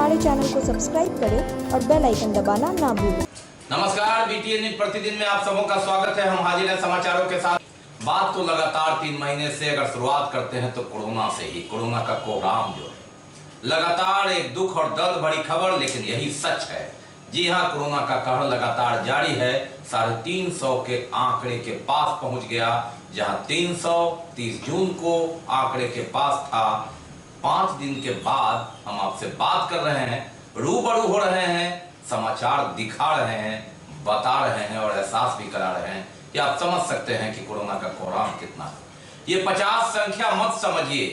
हमारे चैनल को सब्सक्राइब करें और बेल आइकन दबाना ना भूलें। नमस्कार, बीटीएन न्यूज़ प्रतिदिन में आप सबों का स्वागत है। हम हाजिर हैं समाचारों के साथ। बात तो लगातार 3 महीने से अगर शुरुआत करते हैं तो कोरोना से ही, कोरोना का कोहराम जो है लगातार एक दुख और दर्द भरी खबर, लेकिन यही सच है। जी हाँ, कोरोना का कहर लगातार जारी है। 350 के आंकड़े के पास पहुंच गया, जहां 330 जून को आंकड़े के पास था। 5 दिन के बाद हम आपसे बात कर रहे हैं, रूबरू हो रहे हैं, समाचार दिखा रहे हैं, बता रहे हैं और एहसास भी करा रहे हैं कि आप समझ सकते हैं कि कोरोना का कोहराम कितना है। ये 50 संख्या मत समझिए,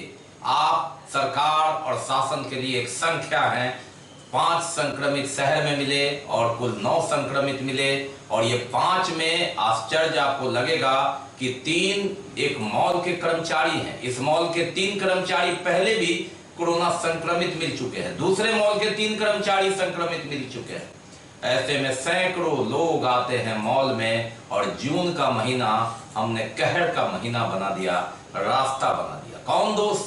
आप सरकार और शासन के लिए एक संख्या है। 5 संक्रमित शहर में मिले और कुल 9 संक्रमित मिले, और ये 5 में आश्चर्य आपको लगेगा कि 3 एक मॉल के कर्मचारी हैं। इस मॉल के 3 कर्मचारी पहले भी कोरोना संक्रमित मिल चुके हैं, दूसरे मॉल के 3 कर्मचारी संक्रमित मिल चुके हैं। ऐसे में सैकड़ों लोग आते हैं मॉल में, और जून का महीना हमने कहर का महीना बना दिया, रास्ता बना दिया। कौन दोष,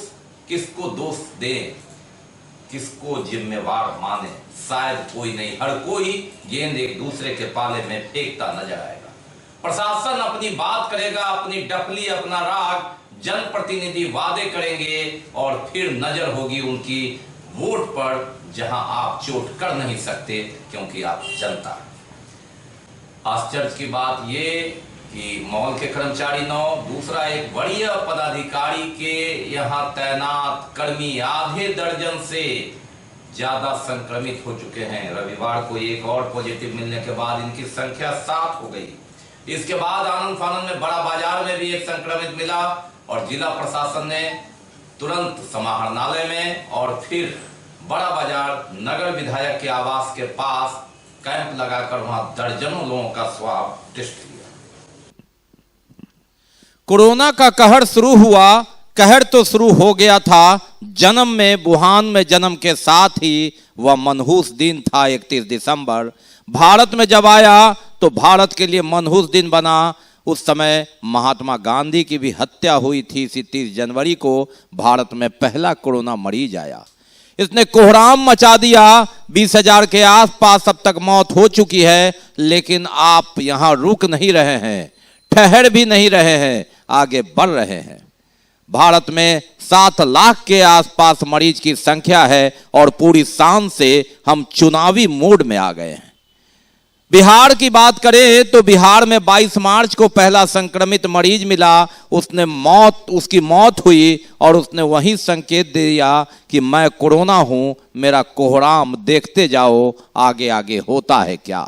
किसको दोष दें, किसको जिम्मेवार माने? शायद कोई नहीं, हर कोई गेंद एक दूसरे के पाले में फेंकता नजर आएगा। प्रशासन अपनी बात करेगा, अपनी डफली, अपना राग, जनप्रतिनिधि वादे करेंगे, और फिर नजर होगी उनकी वोट पर, जहां आप चोट कर नहीं सकते क्योंकि आप जनता है। आश्चर्य की बात ये कि मॉल के कर्मचारी 9, दूसरा एक वरीय पदाधिकारी के यहाँ तैनात कर्मी आधे दर्जन से ज्यादा संक्रमित हो चुके हैं। रविवार को एक और पॉजिटिव मिलने के बाद इनकी संख्या 7 हो गई। इसके बाद आनंद फानंद में बड़ा बाजार में भी एक संक्रमित मिला, और जिला प्रशासन ने तुरंत समाहरणालय में और फिर बड़ा बाजार नगर विधायक के आवास के पास कैंप लगाकर वहां दर्जनों लोगों का स्वाब टेस्ट किया। कोरोना का कहर शुरू हुआ, कहर तो शुरू हो गया था जन्म में। वुहान में जन्म के साथ ही वह मनहूस दिन था 31 दिसंबर। भारत में जब आया तो भारत के लिए मनहूस दिन बना। उस समय महात्मा गांधी की भी हत्या हुई थी। इसी 30 जनवरी को भारत में पहला कोरोना मरीज आया। इसने कोहराम मचा दिया। 20,000 के आसपास अब तक मौत हो चुकी है, लेकिन आप यहां रुक नहीं रहे हैं, ठहर भी नहीं रहे हैं, आगे बढ़ रहे हैं। भारत में 7 लाख के आसपास मरीज की संख्या है, और पूरी शान से हम चुनावी मूड में आ गए हैं। बिहार की बात करें तो बिहार में 22 मार्च को पहला संक्रमित मरीज मिला। उसकी मौत हुई, और उसने वही संकेत दिया कि मैं कोरोना हूं, मेरा कोहराम देखते जाओ, आगे आगे होता है क्या।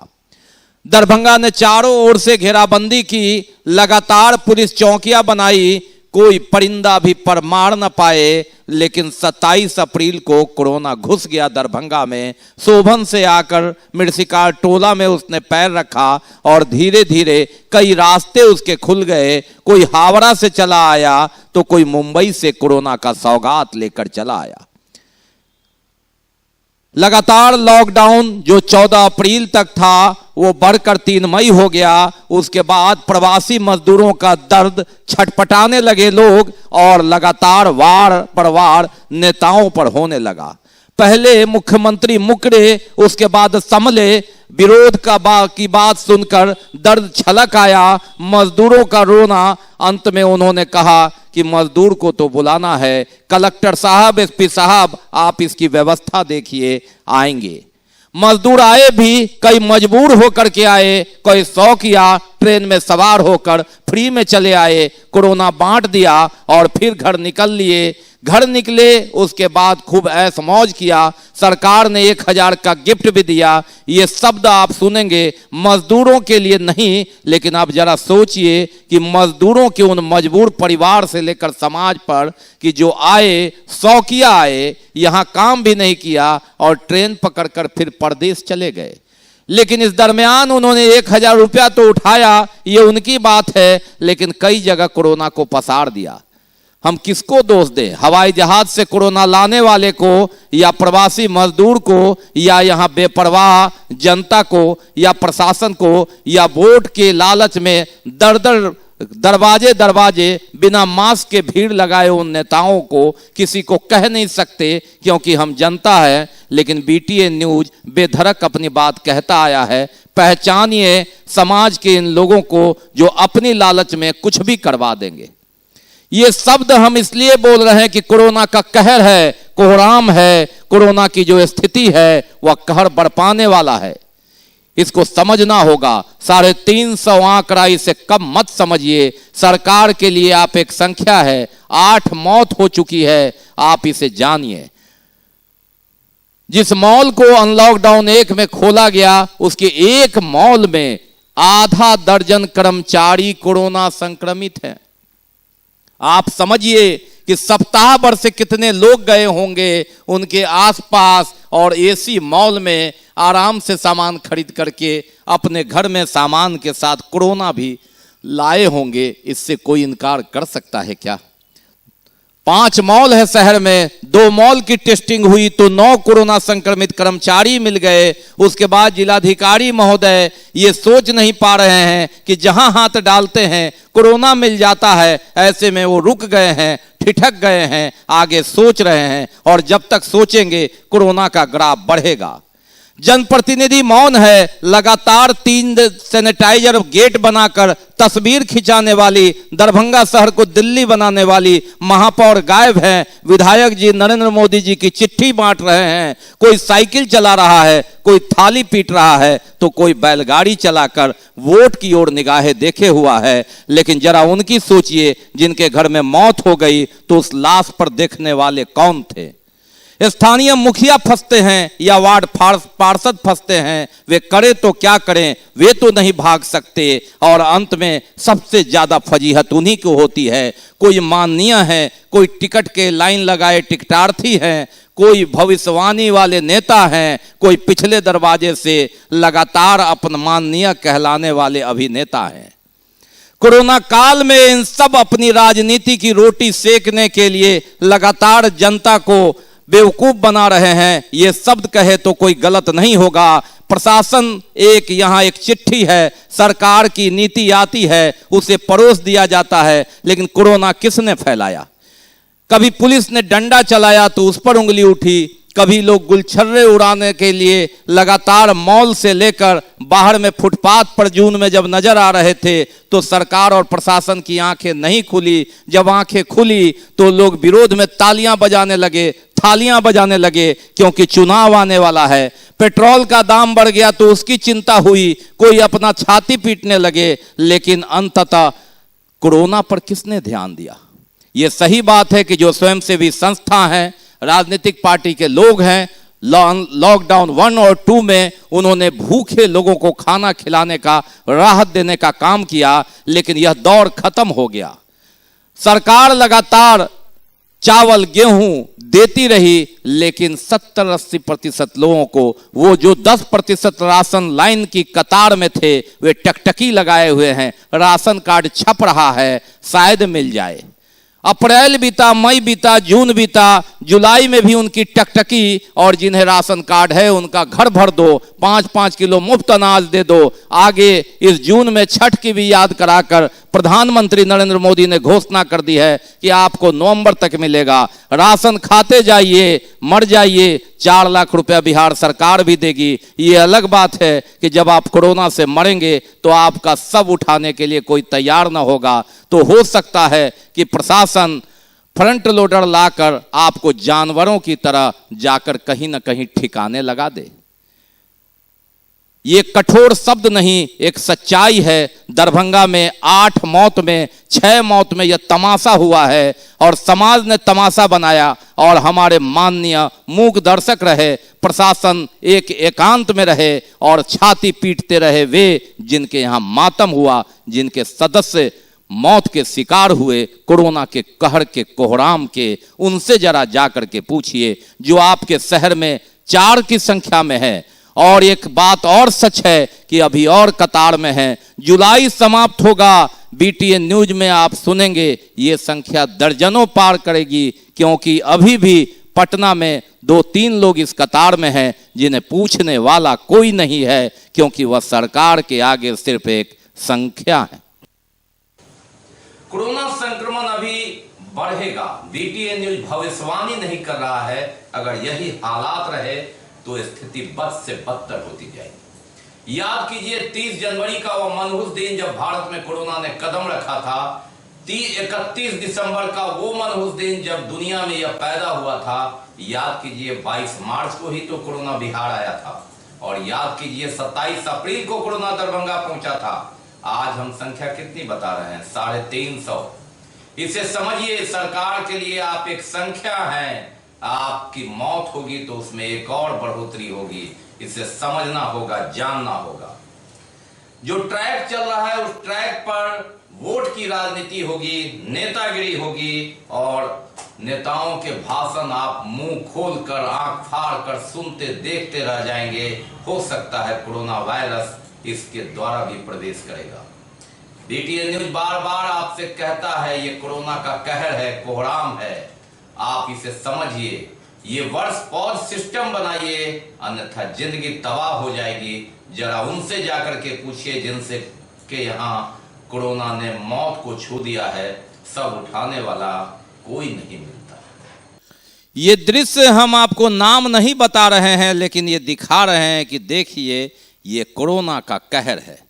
दरभंगा ने चारों ओर से घेराबंदी की, लगातार पुलिस चौकियां बनाई, कोई परिंदा भी पर मार न पाए। लेकिन 27 अप्रैल को कोरोना घुस गया दरभंगा में। शोभन से आकर मिर्सिकार टोला में उसने पैर रखा, और धीरे धीरे कई रास्ते उसके खुल गए। कोई हावड़ा से चला आया तो कोई मुंबई से कोरोना का सौगात लेकर चला आया। लगातार लॉकडाउन जो 14 अप्रैल तक था वो बढ़कर 3 मई हो गया। उसके बाद प्रवासी मजदूरों का दर्द छटपटाने लगे लोग, और लगातार वार पर वार नेताओं पर होने लगा। पहले मुख्यमंत्री मुकरे, उसके बाद संभले। विरोध की बात सुनकर दर्द छलक आया, मजदूरों का रोना। अंत में उन्होंने कहा कि मजदूर को तो बुलाना है, कलेक्टर साहब, एसपी साहब, आप इसकी व्यवस्था देखिए, आएंगे। मजदूर आए भी, कई मजबूर होकर के आए, कोई शौकिया ट्रेन में सवार होकर फ्री में चले आए। कोरोना बांट दिया और फिर घर निकल लिए। घर निकले, उसके बाद खूब ऐश मौज किया। सरकार ने 1,000 का गिफ्ट भी दिया। ये शब्द आप सुनेंगे मजदूरों के लिए नहीं, लेकिन आप जरा सोचिए कि मजदूरों के उन मजबूर परिवार से लेकर समाज पर कि जो आए, शौकिया आए, यहाँ काम भी नहीं किया और ट्रेन पकड़कर फिर परदेश चले गए। लेकिन इस दरमियान उन्होंने 1,000 रुपया तो उठाया, ये उनकी बात है, लेकिन कई जगह कोरोना को पसार दिया। हम किसको दोष दें? हवाई जहाज से कोरोना लाने वाले को, या प्रवासी मजदूर को, या यहाँ बेपरवाह जनता को, या प्रशासन को, या वोट के लालच में दर दर दरवाजे दरवाजे बिना मास्क के भीड़ लगाए उन नेताओं को किसी को कह नहीं सकते क्योंकि हम जनता है, लेकिन बीटीएन न्यूज बेधड़क अपनी बात कहता आया है। पहचानिए समाज के इन लोगों को जो अपनी लालच में कुछ भी करवा देंगे। ये शब्द हम इसलिए बोल रहे हैं कि कोरोना का कहर है, कोहराम है, कोरोना की जो स्थिति है वह कहर बरपाने वाला है। इसको समझना होगा। 350 आंकड़ा इसे कम मत समझिए। सरकार के लिए आप एक संख्या है। 8 मौत हो चुकी है, आप इसे जानिए। जिस मॉल को अनलॉकडाउन 1 में खोला गया, उसके एक मॉल में आधा दर्जन कर्मचारी कोरोना संक्रमित हैं। आप समझिए कि सप्ताह भर से कितने लोग गए होंगे उनके आसपास और एसी मॉल में आराम से सामान खरीद करके अपने घर में सामान के साथ कोरोना भी लाए होंगे। इससे कोई इनकार कर सकता है क्या? 5 मॉल है शहर में, 2 मॉल की टेस्टिंग हुई तो 9 कोरोना संक्रमित कर्मचारी मिल गए। उसके बाद जिलाधिकारी महोदय ये सोच नहीं पा रहे हैं कि जहां हाथ डालते हैं कोरोना मिल जाता है, ऐसे में वो रुक गए हैं, ठिठक गए हैं, आगे सोच रहे हैं और जब तक सोचेंगे कोरोना का ग्राफ बढ़ेगा। जनप्रतिनिधि मौन है। लगातार 3 सैनिटाइजर गेट बनाकर तस्वीर खिंचाने वाली, दरभंगा शहर को दिल्ली बनाने वाली महापौर गायब हैं। विधायक जी नरेंद्र मोदी जी की चिट्ठी बांट रहे हैं। कोई साइकिल चला रहा है, कोई थाली पीट रहा है, तो कोई बैलगाड़ी चलाकर वोट की ओर निगाहें देखे हुआ है। लेकिन जरा उनकी सोचिए जिनके घर में मौत हो गई तो उस लाश पर देखने वाले कौन थे? स्थानीय मुखिया फंसते हैं या वार्ड पार्षद फंसते हैं। वे करें तो क्या करें, वे तो नहीं भाग सकते। और अंत में सबसे ज्यादा फजीहत उन्हीं को होती है। कोई माननीय है, कोई टिकट के लाइन लगाए टिकटार्थी हैं, कोई भविष्यवाणी वाले नेता हैं, कोई पिछले दरवाजे से लगातार अपन माननीय कहलाने वाले अभिनेता हैं। कोरोना काल में इन सब अपनी राजनीति की रोटी सेकने के लिए लगातार जनता को बेवकूफ बना रहे हैं। ये शब्द कहे तो कोई गलत नहीं होगा। प्रशासन यहाँ एक चिट्ठी है, सरकार की नीति आती है, उसे परोस दिया जाता है। लेकिन कोरोना किसने फैलाया? कभी पुलिस ने डंडा चलाया तो उस पर उंगली उठी, कभी लोग गुलछर्रे उड़ाने के लिए लगातार मॉल से लेकर बाहर में फुटपाथ पर जून में जब नजर आ रहे थे तो सरकार और प्रशासन की आंखें नहीं खुली। जब आंखें खुली तो लोग विरोध में तालियां बजाने लगे, थालियां बजाने लगे, क्योंकि चुनाव आने वाला है। पेट्रोल का दाम बढ़ गया तो उसकी चिंता हुई, कोई अपना छाती पीटने लगे। लेकिन अंततः कोरोना पर किसने ध्यान दिया? यह सही बात है कि जो स्वयंसेवी संस्था है, राजनीतिक पार्टी के लोग हैं, लॉकडाउन 1 और 2 में उन्होंने भूखे लोगों को खाना खिलाने का, राहत देने का काम किया। लेकिन यह दौर खत्म हो गया। सरकार लगातार चावल गेहूं देती रही, लेकिन 70-80% लोगों को, वो जो 10% राशन लाइन की कतार में थे, वे टकटकी लगाए हुए हैं। राशन कार्ड छप रहा है, शायद मिल जाए। अप्रैल बीता, मई बीता, जून बीता, जुलाई में भी उनकी टकटकी। और जिन्हें राशन कार्ड है उनका घर भर दो, 5-5 किलो मुफ्त अनाज दे दो। आगे इस जून में छठ की भी याद कराकर प्रधानमंत्री नरेंद्र मोदी ने घोषणा कर दी है कि आपको नवंबर तक मिलेगा। राशन खाते जाइए, मर जाइए, 4 लाख रुपया बिहार सरकार भी देगी। ये अलग बात है कि जब आप कोरोना से मरेंगे तो आपका सब उठाने के लिए कोई तैयार ना होगा। तो हो सकता है कि प्रशासन फ्रंट लोडर लाकर आपको जानवरों की तरह जाकर कहीं ना कहीं ठिकाने लगा दे। ये कठोर शब्द नहीं, एक सच्चाई है। दरभंगा में 8 मौत में 6 मौत में यह तमाशा हुआ है और समाज ने तमाशा बनाया और हमारे माननीय मूक दर्शक रहे। प्रशासन एकांत में रहे और छाती पीटते रहे वे जिनके यहाँ मातम हुआ, जिनके सदस्य मौत के शिकार हुए, कोरोना के कहर के कोहराम के। उनसे जरा जाकर के पूछिए जो आपके शहर में 4 की संख्या में है। और एक बात और सच है कि अभी और कतार में है। जुलाई समाप्त होगा, बीटीएन न्यूज में आप सुनेंगे ये संख्या दर्जनों पार करेगी, क्योंकि अभी भी पटना में 2-3 लोग इस कतार में हैं जिन्हें पूछने वाला कोई नहीं है, क्योंकि वह सरकार के आगे सिर्फ एक संख्या है। कोरोना संक्रमण अभी बढ़ेगा। बीटीएन न्यूज भविष्यवाणी नहीं कर रहा है, अगर यही हालात रहे तो स्थिति बद से बदतर होती जाएगी। याद कीजिए 30 जनवरी का वह मनहूस दिन जब भारत में कोरोना ने कदम रखा था। 31 दिसंबर का वो मनहूस दिन जब दुनिया में यह पैदा हुआ था। याद कीजिए 22 मार्च को ही तो कोरोना बिहार आया था, और याद कीजिए 27 अप्रैल को कोरोना दरभंगा पहुंचा था। आज हम संख्या कितनी बता रहे हैं? 350। इसे समझिए, सरकार के लिए आप एक संख्या हैं। आपकी मौत होगी तो उसमें एक और बढ़ोतरी होगी। इसे समझना होगा, जानना होगा। जो ट्रैक चल रहा है उस ट्रैक पर वोट की राजनीति होगी, नेतागिरी होगी, और नेताओं के भाषण आप मुंह खोलकर आंख फाड़ कर सुनते देखते रह जाएंगे। हो सकता है कोरोना वायरस इसके द्वारा भी प्रवेश करेगा। बीटीएन न्यूज बार बार आपसे कहता है ये कोरोना का कहर है, कोहराम है। आप इसे समझिए, ये वर्ष पॉज सिस्टम बनाइए, अन्यथा जिंदगी तबाह हो जाएगी। जरा उनसे जाकर के पूछिए जिनसे के यहाँ कोरोना ने मौत को छू दिया है, सब उठाने वाला कोई नहीं मिलता। ये दृश्य हम आपको नाम नहीं बता रहे हैं, लेकिन ये दिखा रहे हैं कि देखिए ये कोरोना का कहर है।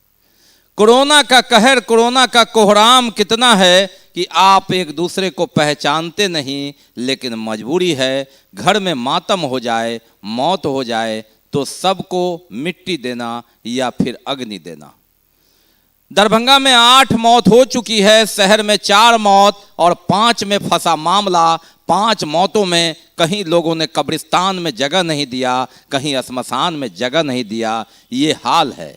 कोरोना का कहर, कोरोना का कोहराम कितना है कि आप एक दूसरे को पहचानते नहीं, लेकिन मजबूरी है घर में मातम हो जाए, मौत हो जाए तो सबको मिट्टी देना या फिर अग्नि देना। दरभंगा में 8 मौत हो चुकी है, शहर में 4 मौत और 5 में फंसा मामला। 5 मौतों में कहीं लोगों ने कब्रिस्तान में जगह नहीं दिया, कहीं श्मशान में जगह नहीं दिया। ये हाल है।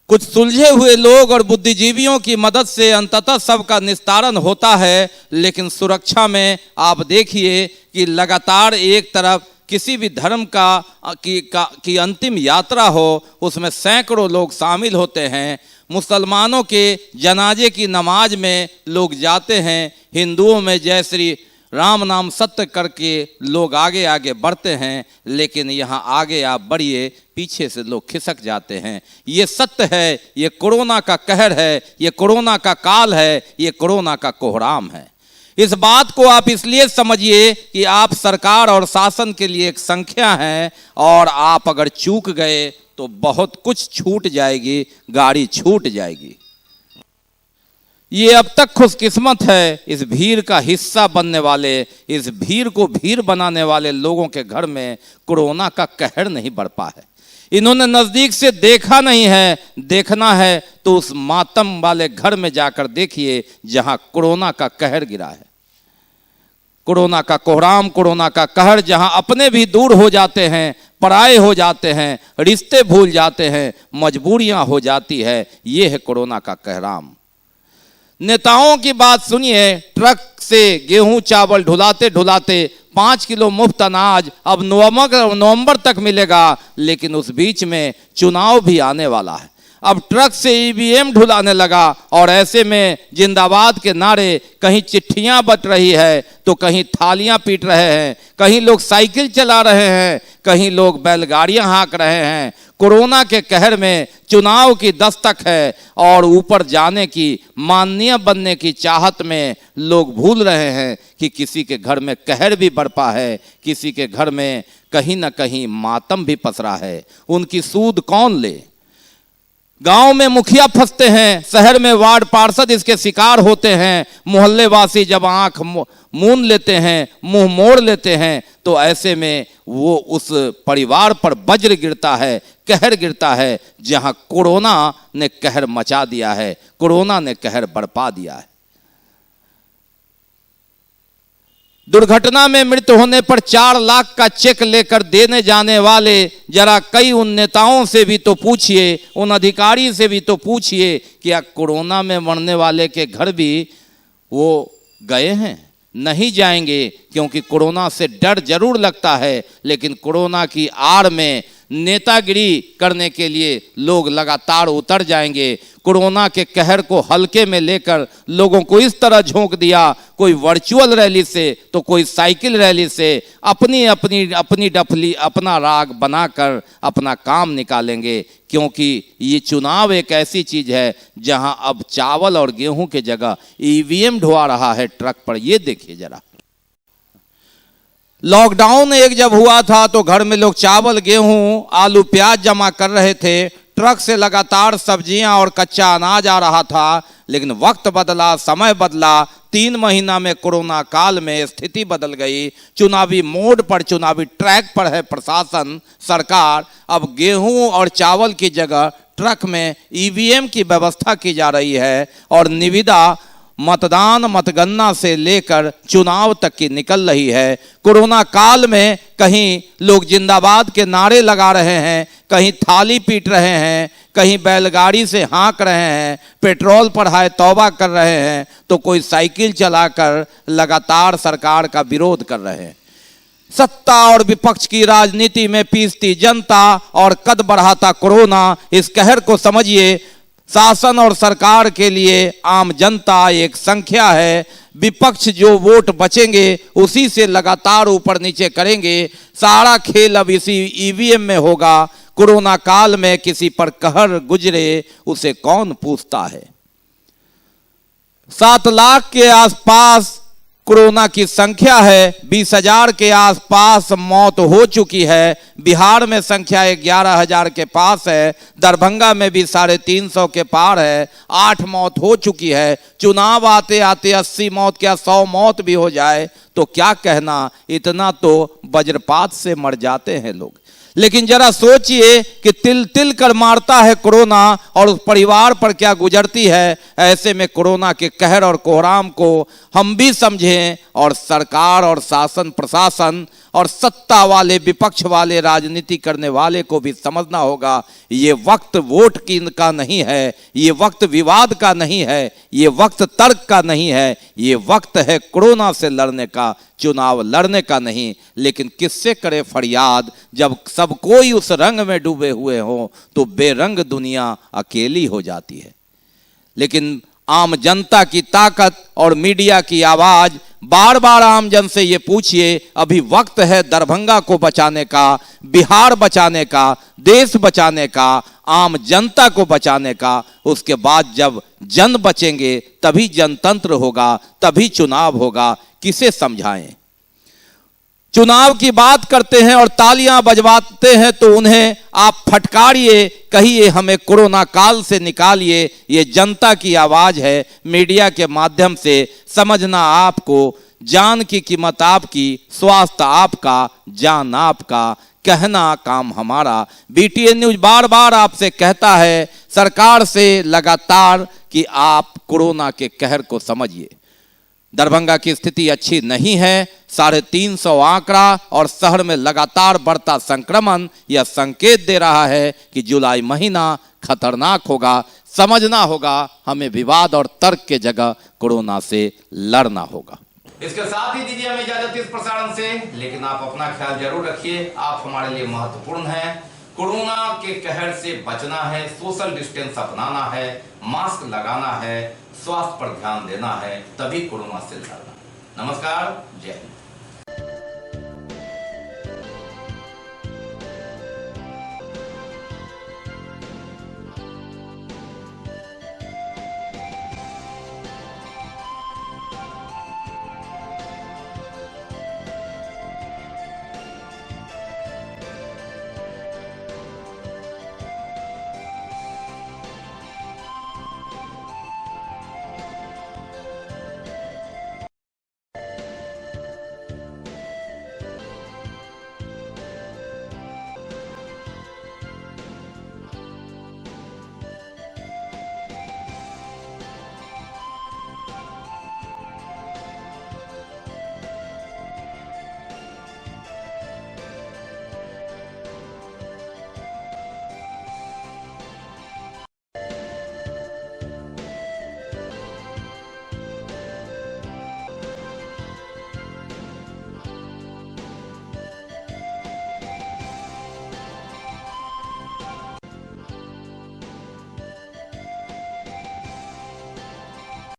कुछ सुलझे हुए लोग और बुद्धिजीवियों की मदद से अंततः सबका निस्तारण होता है, लेकिन सुरक्षा में आप देखिए कि लगातार एक तरफ किसी भी धर्म की अंतिम यात्रा हो, उसमें सैकड़ों लोग शामिल होते हैं। मुसलमानों के जनाजे की नमाज में लोग जाते हैं, हिंदुओं में जय श्री राम नाम सत्य करके लोग आगे आगे बढ़ते हैं, लेकिन यहाँ आगे आप बढ़िए, पीछे से लोग खिसक जाते हैं। ये सत्य है, ये कोरोना का कहर है, ये कोरोना का काल है, ये कोरोना का कोहराम है। इस बात को आप इसलिए समझिए कि आप सरकार और शासन के लिए एक संख्या हैं, और आप अगर चूक गए तो बहुत कुछ छूट जाएगी, गाड़ी छूट जाएगी। ये अब तक खुशकिस्मत है इस भीड़ का हिस्सा बनने वाले, इस भीड़ को भीड़ बनाने वाले लोगों के घर में कोरोना का कहर नहीं बरपा है। इन्होंने नजदीक से देखा नहीं है। देखना है तो उस मातम वाले घर में जाकर देखिए जहां कोरोना का कहर गिरा है, कोरोना का कोहराम, कोरोना का कहर, जहां अपने भी दूर हो जाते हैं, पराये हो जाते हैं, रिश्ते भूल जाते हैं, मजबूरियां हो जाती है। ये है कोरोना का कहराम। नेताओं की बात सुनिए, ट्रक से गेहूं चावल ढुलाते ढुलाते 5 किलो मुफ्त अनाज अब नवंबर तक मिलेगा, लेकिन उस बीच में चुनाव भी आने वाला है। अब ट्रक से ईवीएम ढुलाने लगा, और ऐसे में जिंदाबाद के नारे, कहीं चिट्ठियां बट रही है तो कहीं थालियां पीट रहे हैं, कहीं लोग साइकिल चला रहे हैं, कहीं लोग बैलगाड़ियां हाँक रहे हैं। कोरोना के कहर में चुनाव की दस्तक है, और ऊपर जाने की, माननीय बनने की चाहत में लोग भूल रहे हैं कि किसी के घर में कहर भी बरपा है, किसी के घर में कहीं ना कहीं मातम भी पसरा है। उनकी सूद कौन ले? गांव में मुखिया फंसते हैं, शहर में वार्ड पार्षद इसके शिकार होते हैं, मोहल्ले वासी जब आंख मूंद लेते हैं, मुंह मोड़ लेते हैं, तो ऐसे में वो उस परिवार पर वज्र गिरता है, कहर गिरता है, जहां कोरोना ने कहर मचा दिया है, कोरोना ने कहर बरपा दिया है। दुर्घटना में मृत्यु होने पर 4 लाख का चेक लेकर देने जाने वाले जरा कई उन नेताओं से भी तो पूछिए, उन अधिकारी से भी तो पूछिए, क्या कोरोना में मरने वाले के घर भी वो गए हैं? नहीं जाएंगे, क्योंकि कोरोना से डर जरूर लगता है, लेकिन कोरोना की आड़ में नेतागिरी करने के लिए लोग लगातार उतर जाएंगे। कोरोना के कहर को हल्के में लेकर लोगों को इस तरह झोंक दिया, कोई वर्चुअल रैली से तो कोई साइकिल रैली से, अपनी डफली अपना राग बनाकर अपना काम निकालेंगे। क्योंकि ये चुनाव एक ऐसी चीज है जहां अब चावल और गेहूं के जगह ईवीएम ढुआ रहा है ट्रक पर। ये देखिए जरा, लॉकडाउन एक जब हुआ था तो घर में लोग चावल गेहूं आलू प्याज जमा कर रहे थे, ट्रक से लगातार सब्जियां और कच्चा अनाज आ रहा था। लेकिन वक्त बदला, समय बदला, 3 महीना में कोरोना काल में स्थिति बदल गई। चुनावी मोड पर, चुनावी ट्रैक पर है प्रशासन, सरकार। अब गेहूं और चावल की जगह ट्रक में ईवीएम की व्यवस्था की जा रही है और निविदा मतदान मतगणना से लेकर चुनाव तक की निकल रही है। कोरोना काल में कहीं लोग जिंदाबाद के नारे लगा रहे हैं, कहीं थाली पीट रहे हैं, कहीं बैलगाड़ी से हाँक रहे हैं, पेट्रोल पर हाय तौबा कर रहे हैं, तो कोई साइकिल चलाकर लगातार सरकार का विरोध कर रहे हैं। सत्ता और विपक्ष की राजनीति में पीसती जनता और कद बढ़ाता कोरोना, इस कहर को समझिए। शासन और सरकार के लिए आम जनता एक संख्या है। विपक्ष जो वोट बचेंगे उसी से लगातार ऊपर नीचे करेंगे। सारा खेल अब इसी ईवीएम में होगा। कोरोना काल में किसी पर कहर गुजरे उसे कौन पूछता है। 7 लाख के आसपास कोरोना की संख्या है, 20,000 के आसपास मौत हो चुकी है। बिहार में संख्या 11,000 के पास है, दरभंगा में भी 350 के पार है, 8 मौत हो चुकी है। चुनाव आते आते 80 मौत क्या 100 मौत भी हो जाए तो क्या कहना, इतना तो वज्रपात से मर जाते हैं लोग। लेकिन जरा सोचिए कि तिल तिल कर मारता है कोरोना और उस परिवार पर क्या गुजरती है। ऐसे में कोरोना के कहर और कोहराम को हम भी समझें और सरकार और शासन प्रशासन और सत्ता वाले विपक्ष वाले राजनीति करने वाले को भी समझना होगा। ये वक्त वोट की का नहीं है, ये वक्त विवाद का नहीं है, ये वक्त तर्क का नहीं है, ये वक्त है कोरोना से लड़ने का, चुनाव लड़ने का नहीं। लेकिन किससे करे फरियाद जब सब कोई उस रंग में डूबे हुए हो तो बेरंग दुनिया अकेली हो जाती है। लेकिन आम जनता की ताकत और मीडिया की आवाज, बार बार आम जन से ये पूछिए, अभी वक्त है दरभंगा को बचाने का, बिहार बचाने का, देश बचाने का, आम जनता को बचाने का। उसके बाद जब जन बचेंगे तभी जनतंत्र होगा, तभी चुनाव होगा। किसे समझाएं। चुनाव की बात करते हैं और तालियां बजवाते हैं तो उन्हें आप फटकारिए, कहिए हमें कोरोना काल से निकालिए। ये जनता की आवाज है, मीडिया के माध्यम से समझना आपको। जान की कीमत आपकी, स्वास्थ्य आपका, जान आपका, कहना काम हमारा। बीटीएन न्यूज बार बार आपसे कहता है, सरकार से लगातार, कि आप कोरोना के कहर को समझिए। दरभंगा की स्थिति अच्छी नहीं है। 350 आंकड़ा और शहर में लगातार बढ़ता संक्रमण यह संकेत दे रहा है कि जुलाई महीना खतरनाक होगा। समझना होगा, हमें विवाद और तर्क के जगह कोरोना से लड़ना होगा। इसके साथ ही दीजिए हमें इजाजत इस प्रसारण से, लेकिन आप अपना ख्याल जरूर रखिए। आप हमारे लिए महत्वपूर्ण हैं। कोरोना के कहर से बचना है, सोशल डिस्टेंस अपनाना है, मास्क लगाना है, स्वास्थ्य पर ध्यान देना है, तभी कोरोना से लड़ना। नमस्कार, जय हिंद।